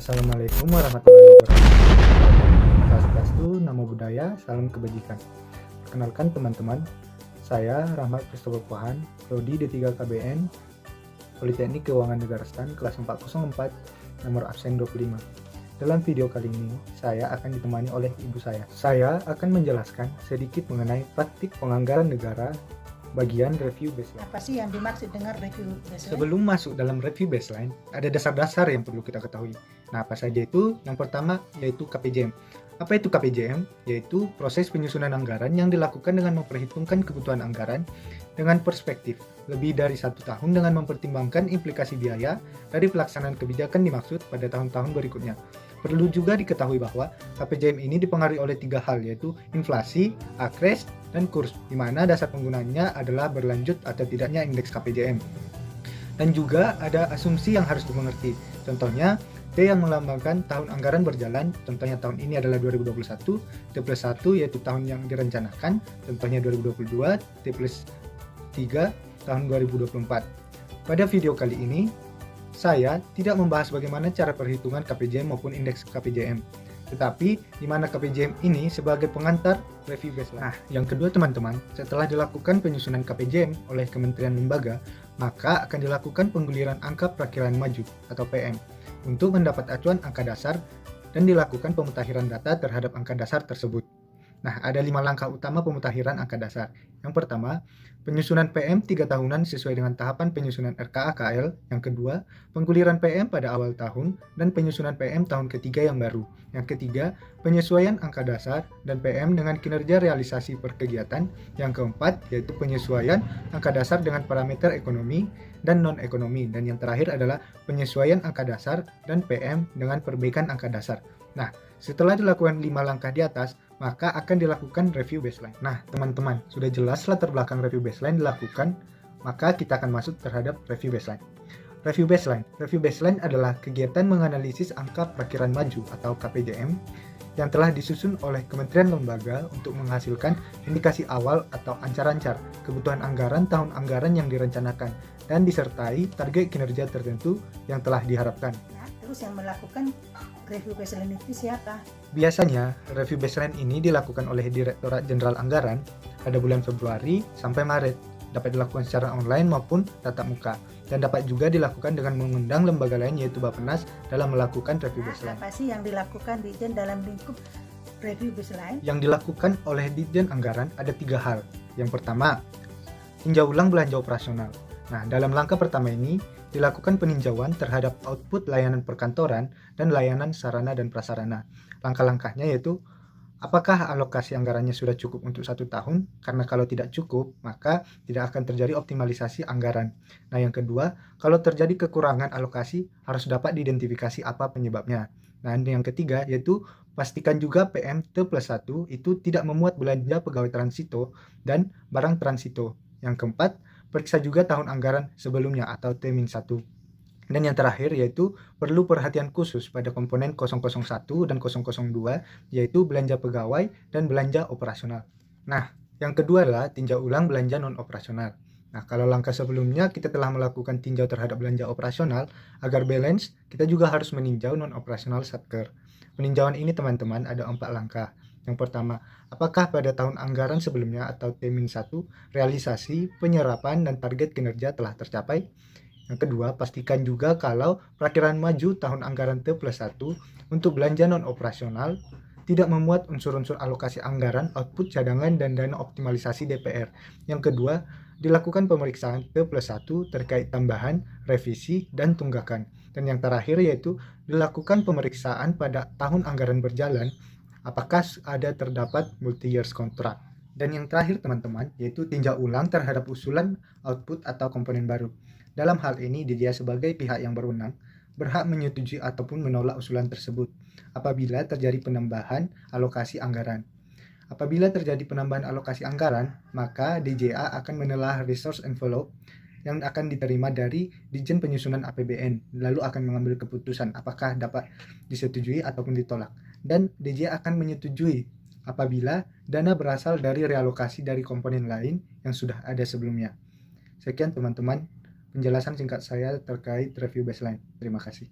Assalamualaikum warahmatullahi wabarakatuh. Swastiastu, Namo Buddhaya, salam kebajikan. Perkenalkan teman-teman, saya Rahmat Christopher Pohan, Prodi D3 KBN, Politeknik Keuangan Negara STAN, kelas 404, nomor absen 25. Dalam video kali ini, saya akan ditemani oleh ibu saya. Saya akan menjelaskan sedikit mengenai praktik penganggaran negara bagian review baseline. Apa sih yang dimaksud dengan review baseline? Sebelum masuk dalam review baseline, ada dasar-dasar yang perlu kita ketahui. Nah, apa saja itu? Yang pertama yaitu KPJM. Apa itu KPJM? Yaitu proses penyusunan anggaran yang dilakukan dengan memperhitungkan kebutuhan anggaran dengan perspektif lebih dari 1 tahun dengan mempertimbangkan implikasi biaya dari pelaksanaan kebijakan dimaksud pada tahun-tahun berikutnya. Perlu juga diketahui bahwa KPJM ini dipengaruhi oleh 3 hal, yaitu inflasi, akres, dan kurs, di mana dasar penggunaannya adalah berlanjut atau tidaknya indeks KPJM. Dan juga ada asumsi yang harus dimengerti. Contohnya, T yang melambangkan tahun anggaran berjalan, contohnya tahun ini adalah 2021, T+1 yaitu tahun yang direncanakan, contohnya 2022, T+3 tahun 2024. Pada video kali ini, saya tidak membahas bagaimana cara perhitungan KPJM maupun indeks KPJM, tetapi di mana KPJM ini sebagai pengantar review baseline. Nah, yang kedua teman-teman, setelah dilakukan penyusunan KPJM oleh kementerian lembaga, maka akan dilakukan pengguliran angka perakiraan maju atau PM untuk mendapat acuan angka dasar dan dilakukan pemutakhiran data terhadap angka dasar tersebut. Nah, ada 5 langkah utama pemutakhiran angka dasar. Yang pertama, penyusunan PM 3 tahunan sesuai dengan tahapan penyusunan RKA-KL. Yang kedua, pengguliran PM pada awal tahun dan penyusunan PM tahun ketiga yang baru. Yang ketiga, penyesuaian angka dasar dan PM dengan kinerja realisasi per kegiatan. Yang keempat, yaitu penyesuaian angka dasar dengan parameter ekonomi dan non-ekonomi. Dan yang terakhir adalah penyesuaian angka dasar dan PM dengan perbaikan angka dasar. Nah, setelah dilakukan 5 langkah di atas, maka akan dilakukan review baseline. Nah, teman-teman, sudah jelas latar belakang review baseline dilakukan, maka kita akan masuk terhadap review baseline. Review baseline. Review baseline adalah kegiatan menganalisis angka perakiraan maju atau KPJM yang telah disusun oleh kementerian lembaga untuk menghasilkan indikasi awal atau ancar-ancar kebutuhan anggaran tahun anggaran yang direncanakan dan disertai target kinerja tertentu yang telah diharapkan. Nah, terus yang melakukan review baseline itu siapa? Biasanya, review baseline ini dilakukan oleh Direktorat Jenderal Anggaran pada bulan Februari sampai Maret. Dapat dilakukan secara online maupun tatap muka. Dan dapat juga dilakukan dengan mengundang lembaga lain yaitu Bappenas dalam melakukan review baseline. Apa sih yang dilakukan Ditjen dalam lingkup review baseline? Yang dilakukan oleh Ditjen Anggaran ada 3 hal. Yang pertama, tinjau ulang belanja operasional. Nah, dalam langkah pertama ini, dilakukan peninjauan terhadap output layanan perkantoran dan layanan sarana dan prasarana. Langkah-langkahnya yaitu, apakah alokasi anggarannya sudah cukup untuk 1 tahun? Karena kalau tidak cukup, maka tidak akan terjadi optimalisasi anggaran. Nah, yang kedua, kalau terjadi kekurangan alokasi, harus dapat diidentifikasi apa penyebabnya. Nah, yang ketiga, yaitu pastikan juga PM T+1 itu tidak memuat belanja pegawai transito dan barang transito. Yang keempat, periksa juga tahun anggaran sebelumnya atau T-1. Dan yang terakhir yaitu perlu perhatian khusus pada komponen 001 dan 002 yaitu belanja pegawai dan belanja operasional. Nah, yang kedua adalah tinjau ulang belanja non-operasional. Nah, kalau langkah sebelumnya kita telah melakukan tinjau terhadap belanja operasional, agar balance kita juga harus meninjau non-operasional Satker. Peninjauan ini teman-teman ada 4 langkah. Yang pertama, apakah pada tahun anggaran sebelumnya atau T-1 realisasi, penyerapan, dan target kinerja telah tercapai? Yang kedua, pastikan juga kalau perakiraan maju tahun anggaran T+1 untuk belanja non-operasional tidak memuat unsur-unsur alokasi anggaran, output cadangan, dan dana optimalisasi DPR. Yang kedua, dilakukan pemeriksaan T+1 terkait tambahan, revisi, dan tunggakan. Dan yang terakhir yaitu dilakukan pemeriksaan pada tahun anggaran berjalan apakah ada terdapat multi-years contract. Dan yang terakhir teman-teman, yaitu tinjau ulang terhadap usulan output atau komponen baru. Dalam hal ini, dia sebagai pihak yang berwenang berhak menyetujui ataupun menolak usulan tersebut apabila terjadi penambahan alokasi anggaran. Apabila terjadi penambahan alokasi anggaran, maka DJA akan menelah resource envelope yang akan diterima dari Ditjen Penyusunan APBN, lalu akan mengambil keputusan apakah dapat disetujui ataupun ditolak. Dan DJA akan menyetujui apabila dana berasal dari realokasi dari komponen lain yang sudah ada sebelumnya. Sekian teman-teman, penjelasan singkat saya terkait review baseline. Terima kasih.